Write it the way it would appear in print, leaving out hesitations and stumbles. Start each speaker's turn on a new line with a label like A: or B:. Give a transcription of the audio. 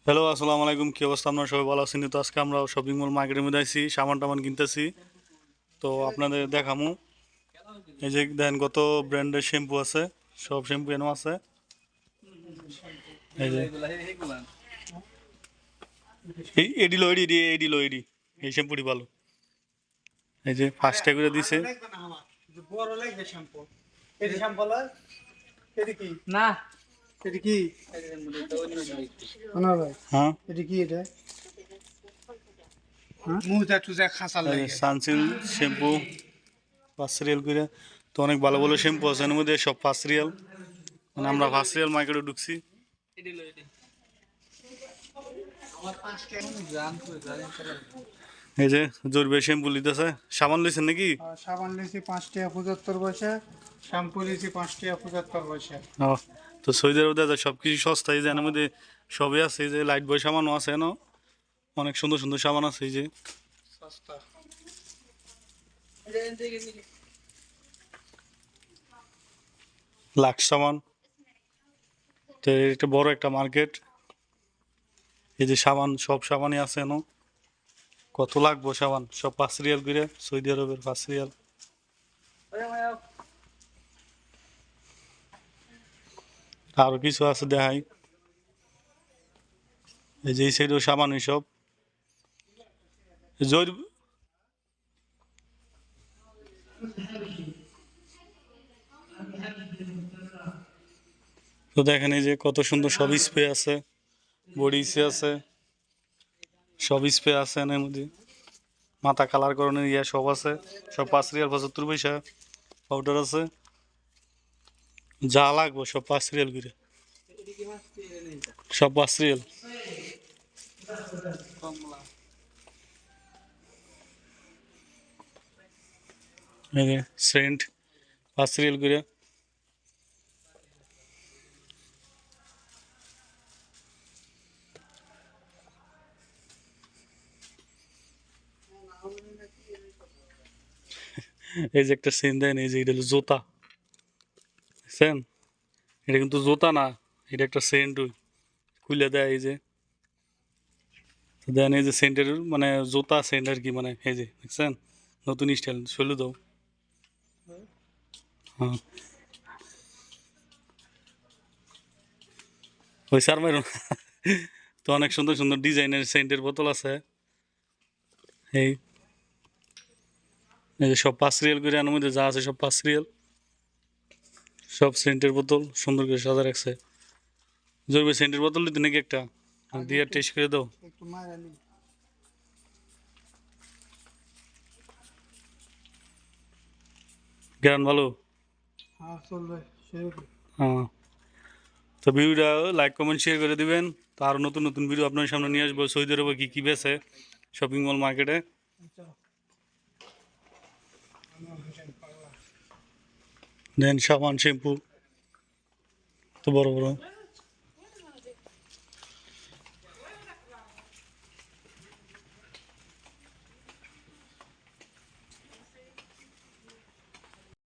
A: Hello, আসসালামু আলাইকুম। কি অবস্থা? আপনারা সবাই ভালো আছেন? তো আজকে আমরা শপিং মল মার্কেটের মধ্যে আইছি, সামান টামান কিনতেছি। তো আপনাদের দেখামু। এই যে দেখেন কত ব্র্যান্ডের শ্যাম্পু আছে, সব শ্যাম্পু এনে আছে। এই যে এডি এই শ্যাম্পুটি ভালো। এই যে ফার্স্টে করে দিছে।
B: বড় লাগবে শ্যাম্পু। এটি শ্যাম্পু লয়? এটি কি?
C: না
B: এটি কি? না ভাই।
A: হ্যাঁ,
B: এটি কি এটা? হ্যাঁ? মুজা টুজা খাসার
A: এই যে
B: লাগে।
A: সানসিল্ক শ্যাম্পু 5 রিয়াল করে। তো অনেক ভালো ভালো শ্যাম্পু আছে এর মধ্যে, সব 5 রিয়াল। মানে আমরা 5 রিয়াল মার্কেটে ঢুকছি।
C: এডি লো এডি আমার 5 টাকা জান তো জানেন করে
A: এই যে জরবে শ্যাম্পু লিতেছে। সাবান লইছেন নাকি?
B: সাবান লিছি 5 টাকা 75 পয়সা, শ্যাম্পু লিছি 5 টাকা 75 পয়সা।
A: ও, তো সৌদি আরবে দেখা যায় সব কিছু সস্তা। এই যে এর মধ্যে সবই আছে। এই যে লাইট বয় সাবানও আছে, না অনেক সুন্দর সুন্দর সাবান আছে। এই যে
B: সস্তা।
C: এটা এনতে গেছি
A: লাক্স সাবান। তো এটা বড় একটা মার্কেট। এই যে সাবান, সব সাবানই আছে। না কত লাগবো সাবান? সব 5 রিয়াল করে, সৌদি আরবের 5 রিয়াল।
C: ওরে মায়া
A: আরো কিছু আছে দেখাই। এই যে এই সাইডেও সাবান, সব জৈব। তো দেখেন এই যে কত সুন্দর সব স্প্রে আছে, বডি স্প্রে আছে, সব স্প্রে আছে এর মধ্যে। মাথা কালার করানোর ইয়া সব আছে। সব 5 রিয়াল 75 পয়সা। পাউডার আছে, যা লাগবো সব 5 রিয়াল করে।
C: এডি কি মাছ দিয়ে নেই
A: সব 5 রিয়াল।
C: কমলা
A: এই যে সেন্ট 5 রিয়াল করে। এই যে একটা সেন্ট দেন। এই যে এটা হলো জুতা, বুঝছেন? এটা কিন্তু জুতা না, এটা একটা সেন্ট। খুলে দেয় এই যে। তো দেন এই যে সেন্টের মানে জুতা সেন্ট আর কি, মানে এই যে দেখছেন নতুন স্টাইল। চলে দাও। হ্যাঁ, ওই স্যার মাইরুন। তো অনেক সুন্দর সুন্দর ডিজাইনের সেন্টের বোতল আছে। এই এই যে সব 5 রিয়াল করে। আনার মধ্যে যা আছে সব 5 রিয়াল। সব সেন্টের বোতল সুন্দর করে সাজা রাখছে। জরুরি সেন্টের বোতল দিতে নাকি একটা? দিয়ে টেস্ট করে দাও।
B: একটু মারালি।
A: জ্ঞান ভালো।
B: হ্যাঁ চলবে। সেরকম।
A: হ্যাঁ, তো ভিডিওটা লাইক কমেন্ট শেয়ার করে দিবেন। তো আরও নতুন নতুন ভিডিও আপনার সামনে নিয়ে আসবো। সৌদি আরবে কী কী বেছে শপিং মল মার্কেটে।
B: আচ্ছা।
A: দেন সাবান শ্যাম্পু তো বড় বড়।